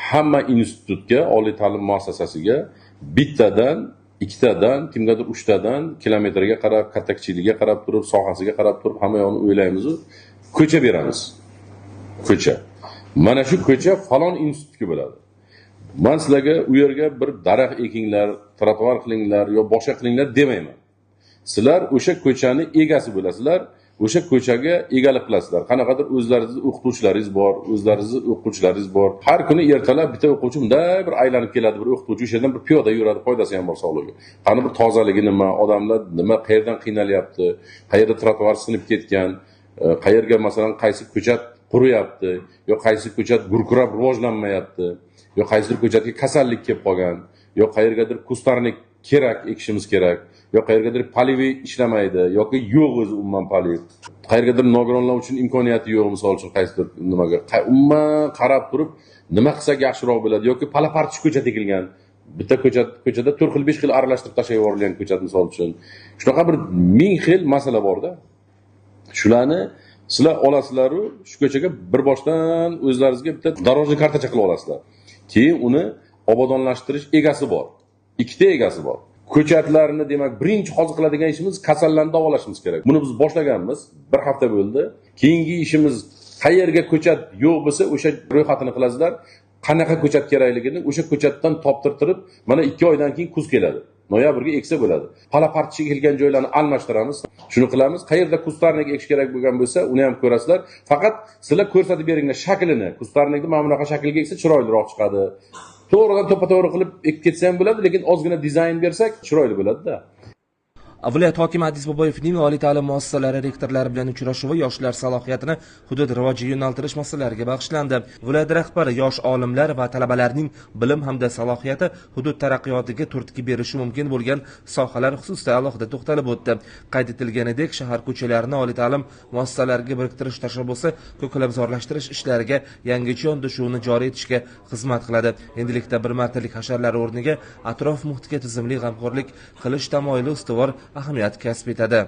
hamma institutga, oliy ta'lim muassasasiga bittadan, ikkitadan, kimgadir 3tadan kilometrga qarab, katta-kichikligiga qarab turib, sohasiga qarab turib hamma yoqni o'ylaymiz, ko'cha beramiz. Ko'cha. Mana shu ko'cha falon institutga bo'ladi. Men sizlarga u yerga bir daraxt ekinglar, trotuar qilinglar yo boshqa qilinglar demayman. Sizlar o'sha ko'chani egasi bo'lasizlar, o'sha ko'chaga egalik qilasizlar. Qanaqadir o'zlaringizning o'qituvchilaringiz bor, o'zlaringizning o'quvchilaringiz bor. Har kuni ertalab bitta o'quvchi bunday bir aylanib keladi, bir o'qituvchi o'sha yerdan bir piyoda yuradi, foydasi ham bor sog'ligiga. Qani bir tozaligi nima, odamlar nima, qayerdan qiynalyapti, qayerda trotuar sinib ketgan, qayerga masalan qaysi ko'chat quriyapti, yo qaysi ko'chat gurkurab rivojlanmayapti, yo qaysi ko'chatga kasallik kelib qolgan, yo qayergadir kustarnik kerak ekishimiz kerak, yo qayergadir poliviy ishlamaydi yoki yo'q o'zi umuman poliv. Qayergadir nogironlar uchun imkoniyati yo'q, misol uchun qaysidir nimaga umuman qarab turib nima qilsak yaxshiroq bo'ladi yoki palaparchi ko'chat ekilgan. Bitta ko'chada 4 xil 5 xil aralashtirib tashlab yuborilgan ko'chat misol uchun. Shunaqa bir 1000 xil masala borda. Shularni sizlar olasizlar, shu ko'chaga bir boshdan o'zlaringizga bitta darojli kartacha qilib olasizlar. Keyin uni obodonlashtirish egasi bor. Ikkita egasi bor. Ko'chatlarni demak birinchi hozir qiladigan ishimiz kasallarni davolashimiz kerak. Buni biz boshlaganmiz, bir hafta bo'ldi. Keyingi ishimiz qayerga ko'chat yo'q bo'lsa o'sha ro'yxatini qilasizlar. Qanaqa ko'chat kerakligini o'sha ko'chatdan toptirtirib, mana 2 oydan keyin kuz keladi. Noyabrga eksa bo'ladi. Palaparchi ekilgan joylarni almashtiramiz. Shuni qilamiz. Qayerda kustarnik ekish kerak bo'lgan bo'lsa, uni ham ko'rasizlar. Faqat sizlar ko'rsatib beringlar shaklini. Kustarnikni mana bunaqa shaklga eksa chiroyliroq chiqadi. To'g'ridan to'ppa-to'g'ri qilib ekib ketsa ham bo'ladi, lekin ozgina dizayn bersak chiroyli bo'ladi-da. Viloyat hokimi Adiz Boboyevning oliy ta'lim muassasalari rektorlari bilan uchrashuvi yoshlar salohiyatini hudud rivojiga yo'naltirish masalalariga bag'ishlandi. Viloyat rahbari yosh olimlar va talabalarning bilim hamda salohiyati hudud taraqqiyotiga turtki berishi mumkin bo'lgan sohalar xususida alohida to'xtalib o'tdi. Qayd etilganidek, shahar ko'chalarini oliy ta'lim muassasalariga biriktirish tashabbusi ko'kalamzorlashtirish ishlariga yangicha yondashuvni joriy etishga xizmat qiladi. Endilikda bir martalik hasharlar o'rniga atrof muhitga tizimli g'amxo'rlik qilish tamoyili ustuvor ahamiyat kasb etadi.